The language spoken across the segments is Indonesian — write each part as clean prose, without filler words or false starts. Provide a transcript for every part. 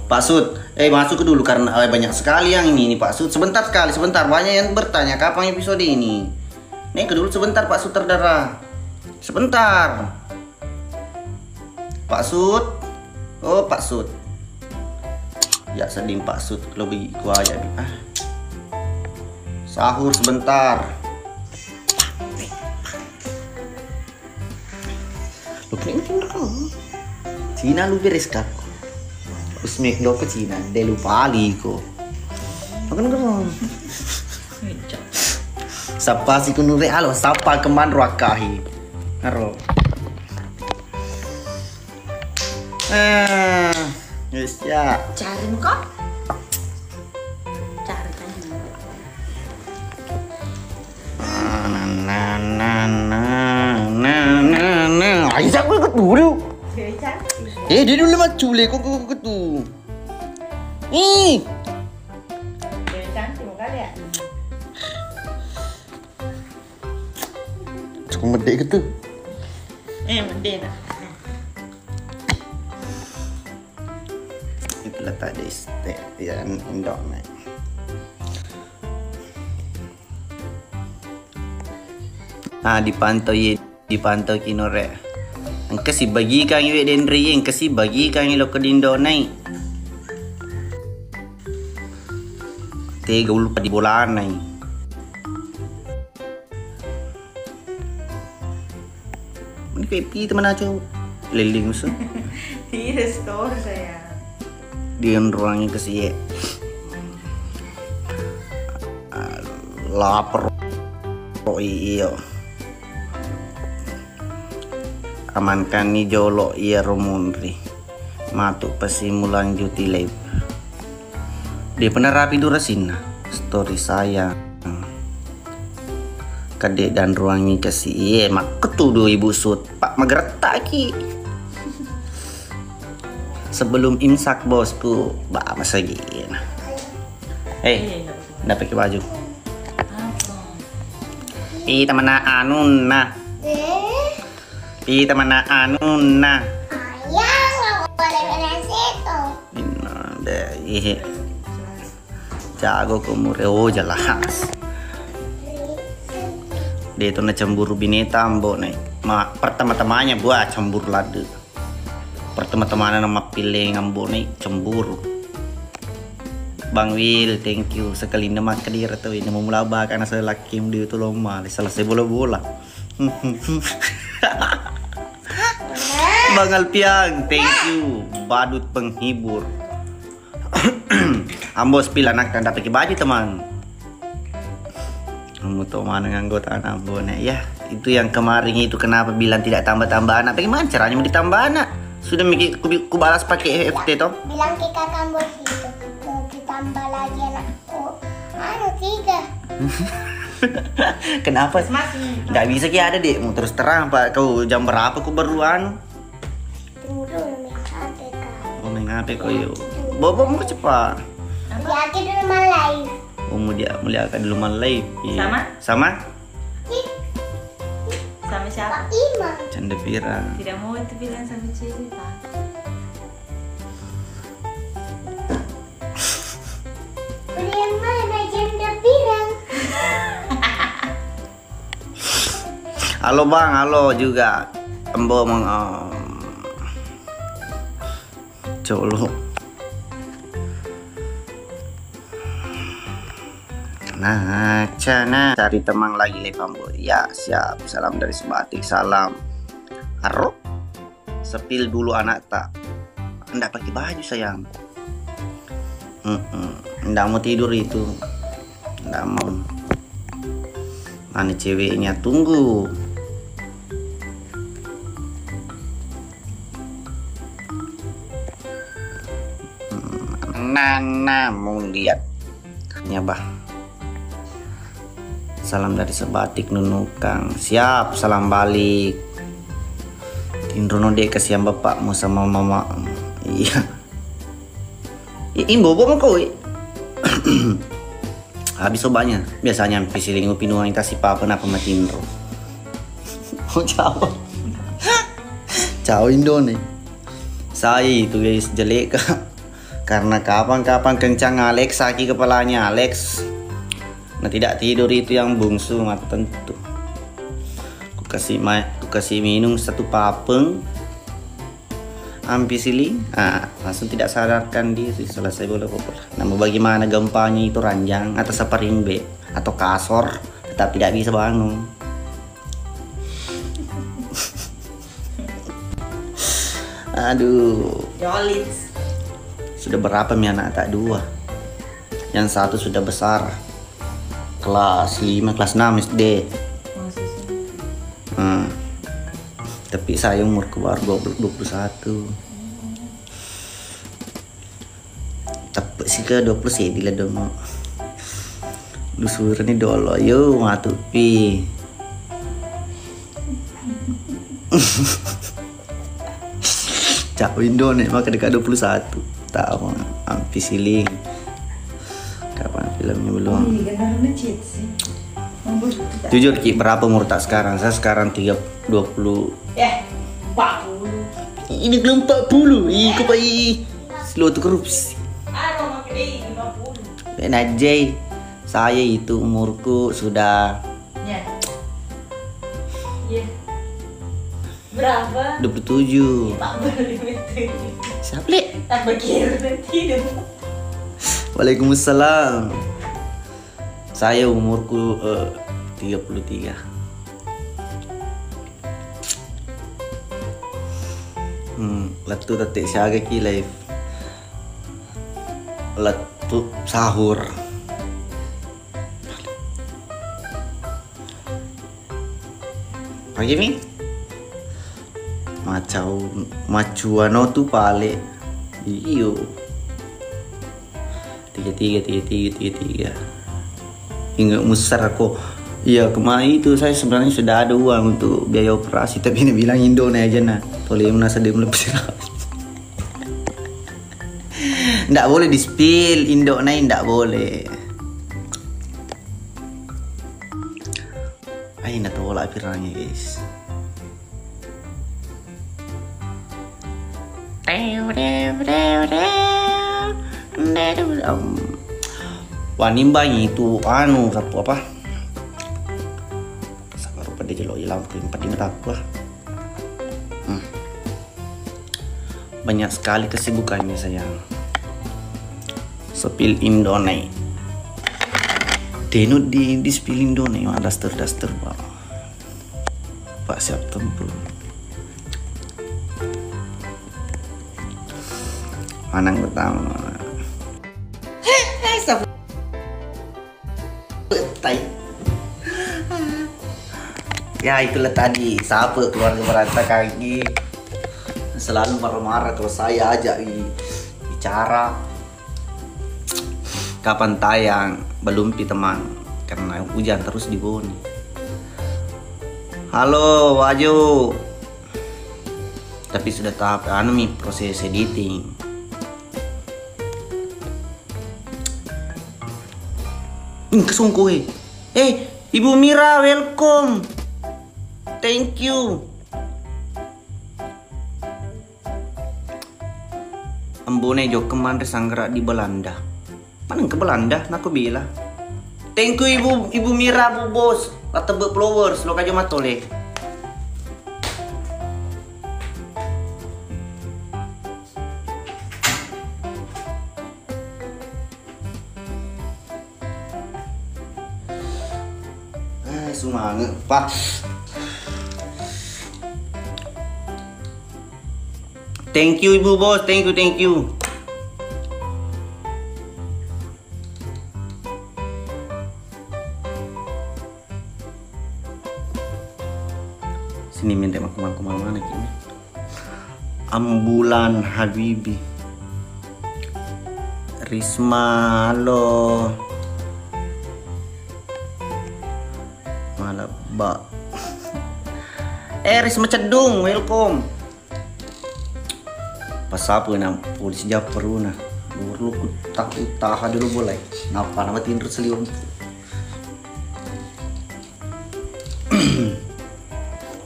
Pak Sud, masuk ke dulu karena banyak sekali yang ini Pak Sud. Sebentar sekali, sebentar. Banyak yang bertanya kapan episode ini. Nih ke dulu sebentar Pak Sutradara. Sebentar. Pak Sud. Oh Pak Sud. Ya sedih Pak Sud kalau begitu aja. Sahur sebentar. Cina lu beres kak. Usmek lo ke Cina, dia lupa aliko. Makan kan? Sapa si kunure alo, sapa keman ruakahi. Naro. Yes ya. Cari kok. Cari tanya. Ayo sak gue dulu. Dia dulu mah cule kok tu. Dewi cantik kali ya. Cukup medek gitu. Medek dah. Itu letak di stek ya endok naik. Dipantau kinore. Kasi bagi kang iwe dendri yang kasi bagi kang ilo kedindo naik. Tega lupa di bola naik. Ini pepi teman aja liling musuh. Tidak store saya. Dia ruangnya kasi ya. Lapar. Oh iya. Amankan ni jolo iya rumunri matuk pasimulan juti live. Dia pernah rapi durasin story saya kadek dan ruangi kasih mak ketuduh ibu sud pak magertak ki sebelum imsak bosku mbak masa gini ndak pakai baju teman anun nah teman anun nah ayah nggak boleh beres itu. Jago kumure jelas. Dia itu na cemburu bineta ambo nih. Pertama-tamanya buat cemburu lade. Pertama-tamanya nama pilih ambo nih cemburu. Bang Will, thank you sekali nama kedir tuh ini memulaba karena saya laki dia itu lomba selesai bola-bola. Bang Alpiang, thank you. Badut penghibur. Ambos pil anak tanda pakai baju teman. Kamu tahu mana anggota ambo nih ya? Itu yang kemarin itu kenapa bilang tidak tambah-tambah anak? Bagaimana caranya mau ditambah anak? Sudah mikir ku balas pakai EFT toh? Bilang ke kakak bos itu mau ditambah lagi anak. Oh, 3. Kenapa? Nggak bisa ki ada dek. Mau terus terang pak. Kau jam berapa ku beruan? Tunggu dulu main HP kak. Oh main HP kau yuk. Bobo mau cepat. Lihat dulu main live. Oh mulia akan dulu main live. Sama? Sama? Sama siapa? Pak Imam. Canda pira. Tidak mau itu bilang sama cerita. Udah mana janda pirang? Halo bang, halo juga. Embo colo. Nah, cari teman lagi live ambo. Ya, siap. Salam dari Sebatik. Salam. Haro. Sepil dulu anak tak. Nggak pakai baju sayang. Nggak mau tidur itu. Nggak mau. Mana ceweknya tunggu. Nana mau lihat. Nyabah. Salam dari Sebatik Nunukang. Siap, salam balik. Indrono dek kasihan bapakmu sama mama. Iya. Imbo mau kau. Habis sobanya. Biasanya pisilingu pinuang kasih papa napa mati Indro. Oh ciao. Ciao Indo nih. Saya itu guys jelek kak. Karena kapan-kapan kencang Alex, sakit kepalanya Alex. Nah tidak tidur itu yang bungsu mah tentu. Ku kasih minum 1 papeng ampicillin. Langsung tidak sadarkan diri. Selesai bola. Namun bagaimana gempanya itu ranjang atas apa ring B atau kasor tetap tidak bisa bangun. Aduh. Jolits. Sudah berapa nih anak tak 2? Yang satu sudah besar. Kelas 5, kelas 6 SD. Tapi saya umurku baru 21. Tapi sih ke 20 sih lah dong. Lusur ini dolo yo matupi. Cak window nih maka dekat 21 tahu ampicillin. Kapan filmnya belum? Jujur Ki, berapa umur tak sekarang? Saya sekarang 20. 40. Ini belum 40. Ih, kok slow to korupsi. Makin 50. Ben aja. Saya itu umurku sudah Berapa? 27. Tak boleh betul. Siapa le? Tak berkira nanti dong. Waalaikumsalam. Saya umurku 33. Latu tatik siaga ki live. Latu sahur. Pagi mi? Macuano tu pale. Iyo. 33. Hingga musar aku. Iya kemarin itu saya sebenarnya sudah ada uang untuk biaya operasi, tapi ini bilang Indo aja nah. Tolong menasa dia melepas. Nggak boleh di spill Indo naik, nggak boleh. Ayo nak tolak pirangnya guys. Wanimbang itu satu apa? Sabar pada jelok lampu yang pada mataku lah. Banyak sekali kesibukannya sayang. Sepil Indonai. Denut di spill Indonai mah daster Pak siap tempur. Manang pertama. Tai. Ya itulah tadi siapa keluarga Beranta kaki selalu marah-marah kalau saya ajak bicara kapan tayang belum teman karena hujan terus di Boni. Halo Waju, tapi sudah tahap proses editing. Kesungguh Ibu Mira welcome, thank you. Ambone jo kemana sanggerak di Belanda. Mana ke Belanda? Naku bilang. Thank you Ibu Mira Bu Bos. Latebe flowers lo kajo matole. Semangat Pak. Thank you Ibu Bos, thank you. Sini minta makan mana kini? Ambulan Habibi. Risma lo. Malah Mbak. Risma Cedung, welcome. Pas apa na polisi Japaru na. Lu takut tahan dulu boleh. Napa nama tindur selium.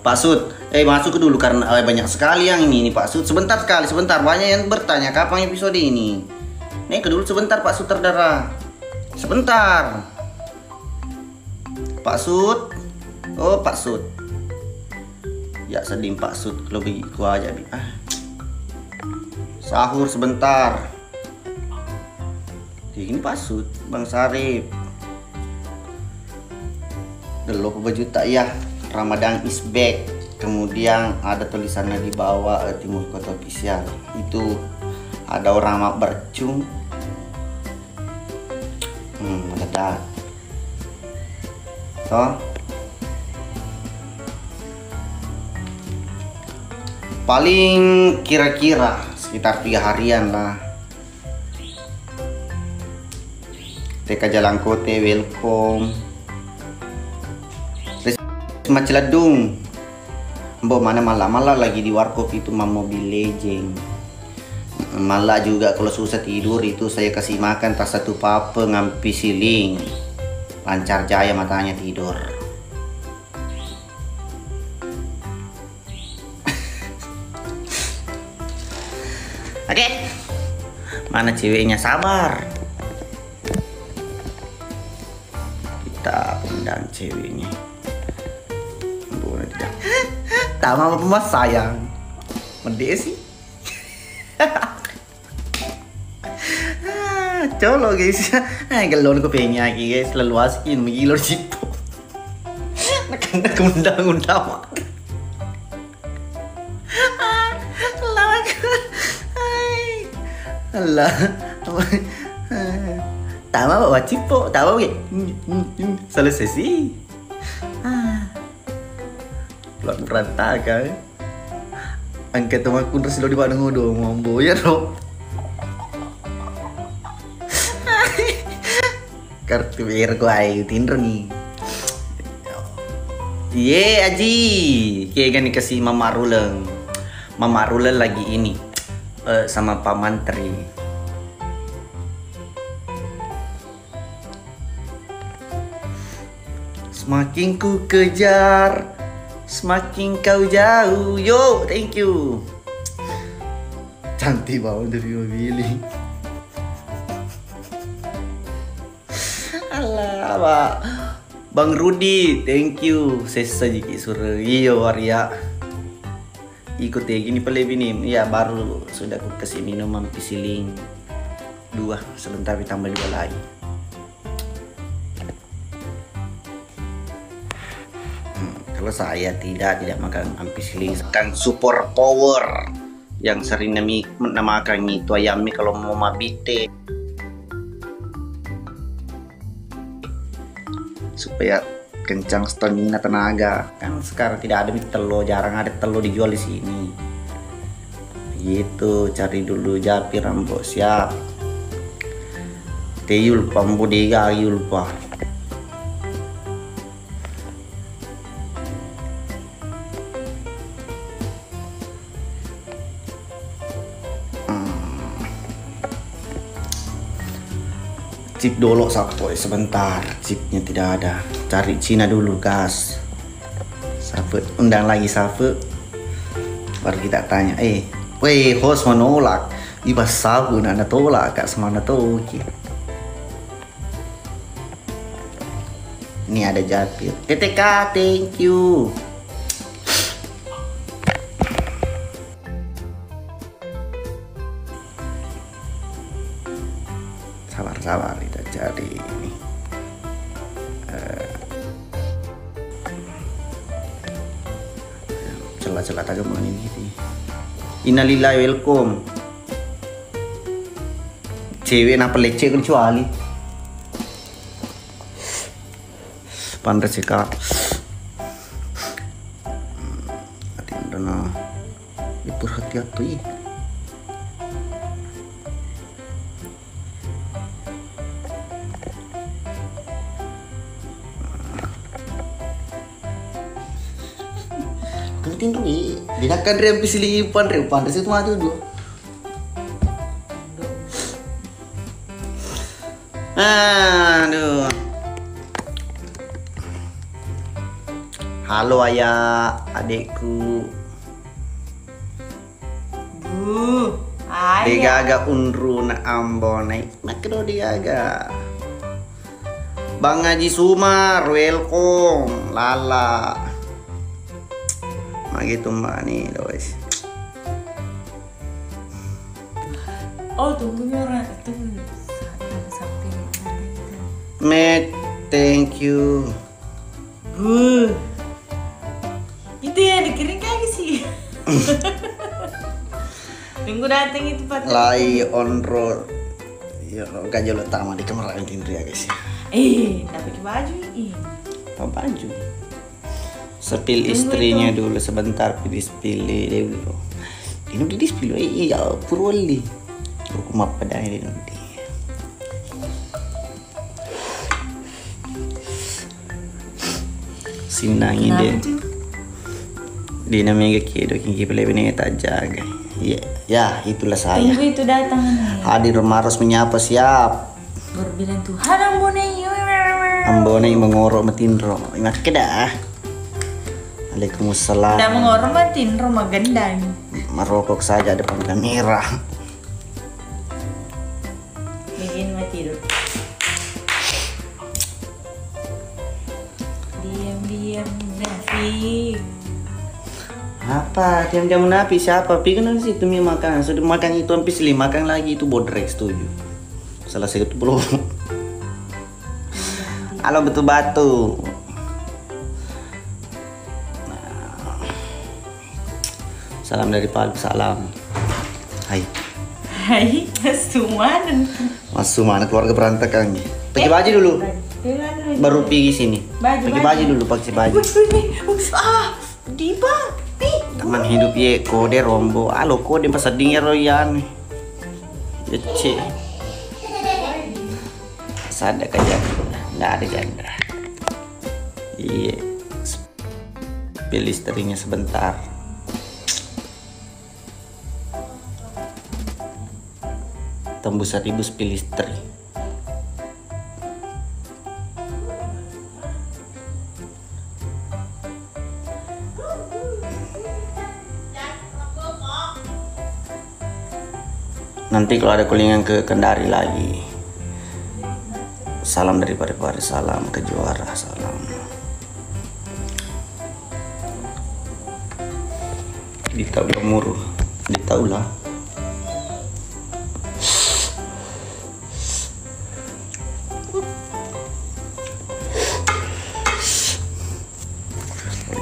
Pak Sud, masuk ke dulu karena banyak sekali yang ini Pak Sud. Sebentar banyak yang bertanya kapan episode ini. Nih dulu sebentar Pak Sutradara. Sebentar. Pak Sut. Oh Pak Sut. Ya sedih Pak Sut kalau begitu aja. Sahur sebentar. Ini Pak Sut, Bang Sarip. Dulu baju tak ya. Ramadan is back. Kemudian ada tulisannya di bawah Timur Kota Official. Itu ada orang mak bercung. Meledak. So, paling kira-kira sekitar 3 harian lah. TK Jalangkote welcome. Risma Ciledung. Mbok mana malah lagi di warkop itu Mobile Legend. Malah juga kalau susah tidur itu saya kasih makan tas satu papa ngampi siling. Lancar jaya matanya tidur. Oke. Mana ceweknya sabar. Kita undang ceweknya. Boleh tidak? Tak mau mas sayang. Mendek sih. Colo guys. Galon ko penya lagi guys. Leluas kin magilor sipo. Nakanda undang-undang. Allah. Tama bawa cipo, tama ge. Selesai sih. Pulang berantakan. Angkat teman kun resilo di mana ngodo ngombo ya ro. Kartu biar gua ayo Tinder nih. Ye aji, kayak gini kasih Mama Ruleng. Mama Ruleng lagi ini sama Pak Mantri. Semakin ku kejar, semakin kau jauh. Yo, thank you. Cantik banget dari Billy. Alah, Pak. Bang Rudi, thank you. Sesa jiki sura. Iyo Arya. Ikut ya gini pale binim. Ya baru sudah aku kasih minuman pisiling 2. Sebentar ditambah 2 lagi. Kalau saya tidak makan ampisiling, kan super power yang sering namakan itu ayami kalau mau mabite supaya kencang stamina tenaga. Kan sekarang tidak ada telur, jarang ada telur dijual di sini. Gitu, cari dulu Japir Rambo siap. Teyul pambodega yulpa. Chip dulu sapoy sebentar, chipnya tidak ada. Cari Cina dulu gas. Sapu undang lagi sapu. Baru kita tanya, weh host menolak. Iba sabu nana tolak kak semana toki. Ini ada Japir. TTK, thank you. Sabar kita cari ini. Celah-celah tagam ini. Innalillahi welcome. Cewek napa leceh kecuali. Pandai sikap. Atindana. Diperhati-hati. Tindu dinakan rem pisilipan rem pandas itu mati dulu. Aduh. Halo ayah, adekku. Digaga unru na ambonai. Makro digaga. Bang Haji Sumar, welcome. Lala. Gitu mbak nih guys. Oh tunggunya orang tunggu sampai Matt, thank you. Itu ya dikirim kali sih. Tunggu datang itu Pak. Lai on roll. Ya gajah utama di kamar lain ya guys. Tapi ke baju ini. Apa baju? Sepil istrinya dulu sebentar, pilih dulu. Ini udah dispil, iya purwali. Aku map pada ini nanti. Sinangin deh. Di namanya kedo kiki pelebih ini tak jaga. Ya itulah saya. Tunggu itu datang. Hadir Maros menyapa siap. Baru bilang Tuhan Ambone mengorok metinro. Ingat kedah. Waalaikumsalam. Udah menghormatin rumah gendang. Merokok saja depan kamera. Begini mah tidur. Diam Nafi. Apa? Diam-diam Nafi siapa? Pikir nanti situ mi makan. Sudah makan itu hampir selima makan lagi itu bodrek setuju. Selesai itu belum. Halo betul batu. Salam dari Palu, salam. Hai. Mas Suman. Mas Suman keluarga berantakan. Pakai baju dulu. Baru pergi sini. Pakai baju dulu, pakai baju. Diba. Teman hidup ye kode rombo. Halo kode pas sedingnya royan. Ece. Sada kaja. Enggak ada janda. Iya. Pilih istrinya sebentar. Tembus 1000 pilih istri. Nanti kalau ada kulingan ke Kendari lagi. Salam dari Parepare, salam ke juara, salam. Di Taula Muru, di Taula.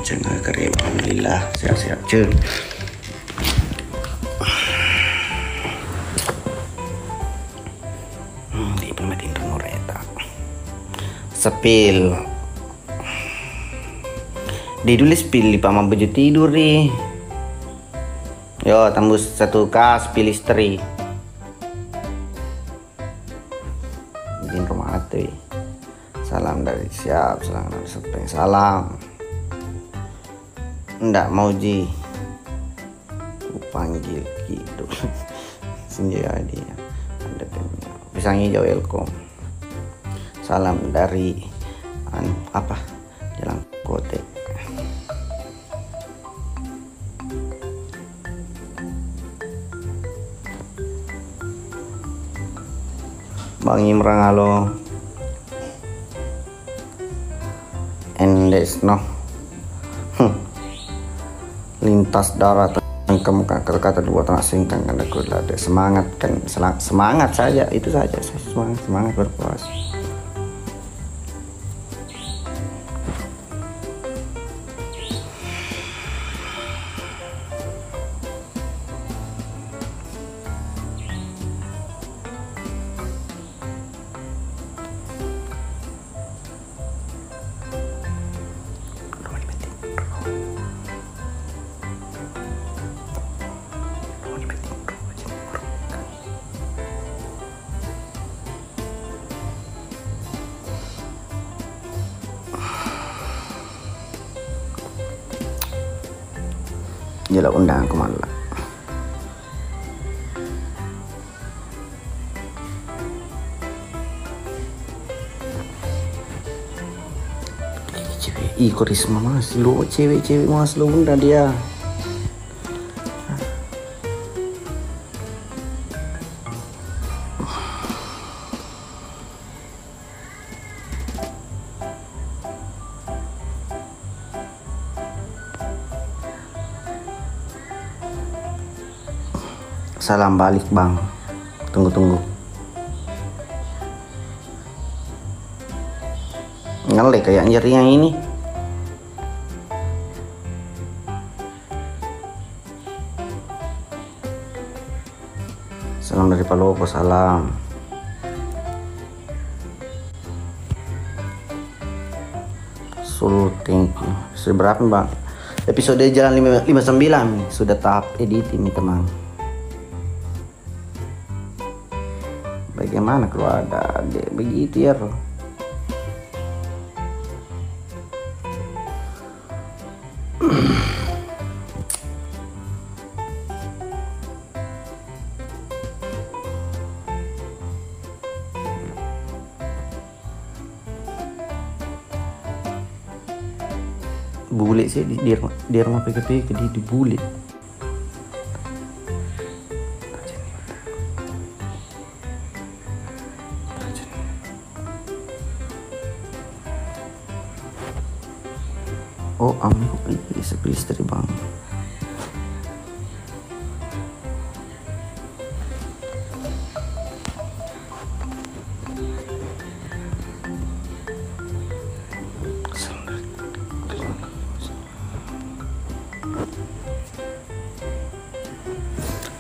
Jangan kering, alhamdulillah sehat-sehat cun. Di pematin rumoreta. Sepil. Di dulu sepil di paman baju tidur nih. Yo tembus 1 kas pilih istri. Bikin rumah hati. Salam dari siap, salam dari sepeng, salam. Ndak mau ji ku panggil gitu senjata dia ada bisa hijau welcome salam dari apa Jalan Kote. Bang Imran halo endes no lintas darat ke muka kata dua tengah singkang karena ada semangat kan semangat saja itu saja semangat berpuasa. Jela undang ke mana? Cewek, kok Risma mas lu cewek mas lu undang dia. Salam balik bang. Tunggu. Ngelek kayak nyeri yang ini. Salam dari Palopo, salam. Thank you. Sudah berapa bang? Episode jalan 59 sudah tahap editing nih teman. Bagaimana kalau ada adik begitu ya? Bule sih di rumah PKP di bule. Oh, ambil istri bang.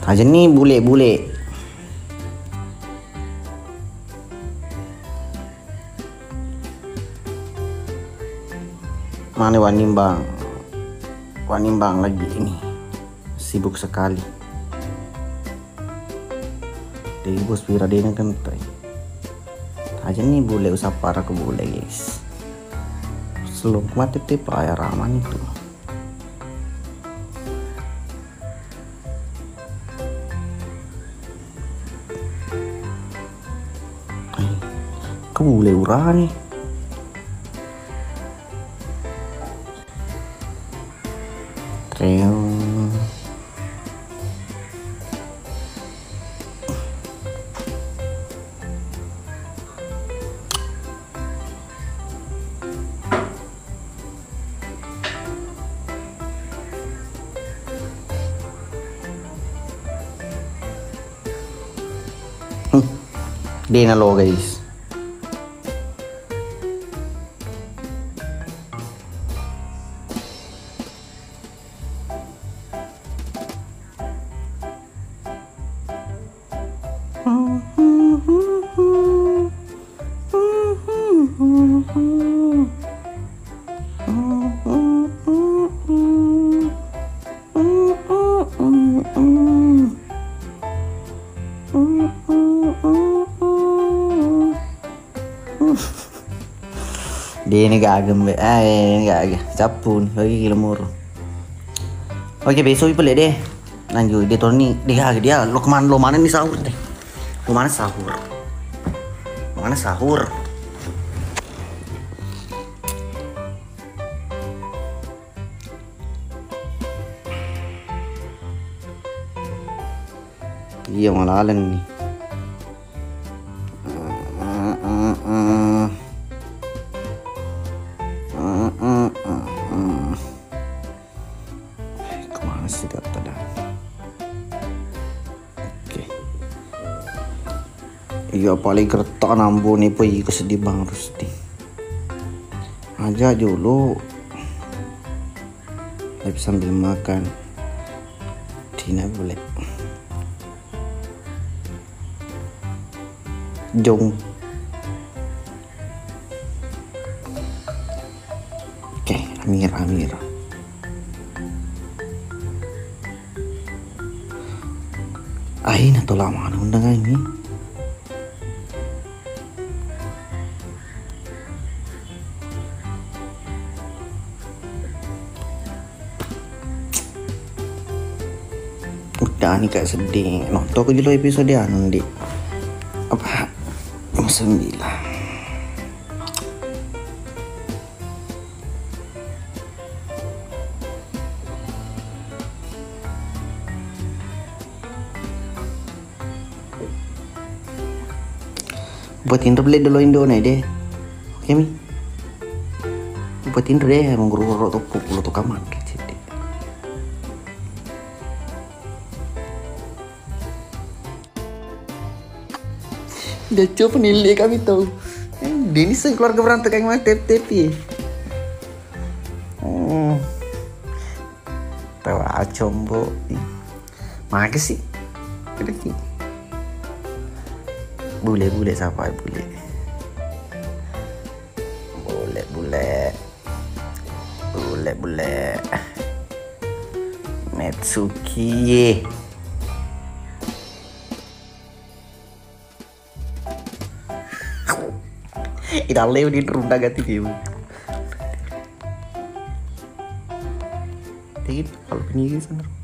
Aja nih bule. Mana Wanimbang lagi ini sibuk sekali. Dari bos Piradena kan aja nih bule usah parah ke bule guys. Selum mati tipe ayah Rahman itu. Bule urani. Treong. Dena lo guys. Dia ini gagem gak capun bagi kilo mur. Oke besok boleh deh. Lanjut dia turun nih dia lo mana nih sahur deh. Lo mana sahur? Iya malah nih. Kemana sih kata dah? Oke. Iya paling kertas nambu nih poy kesedih bang Rusti. Aja dulu. Tapi sambil makan. Tina boleh. Jong. Oke, Amir. Aina tuh lama undangan ini. Udah nih kayak sedih. Nonton aku dulu episode anu di apa? 9. Buatin beli dulu Indo nih deh. Oke mi. Buatin deh emang guru tuh pukul tuh kamar gitu. Udah coba nilai kami tahu. Dennis keluarga berantakan yang mana tepi. Tawa combo. Maka sih. Bule siapa bule? Bule. Metsuki. Italia di runda gati più. Dikit kalau penyidik sana.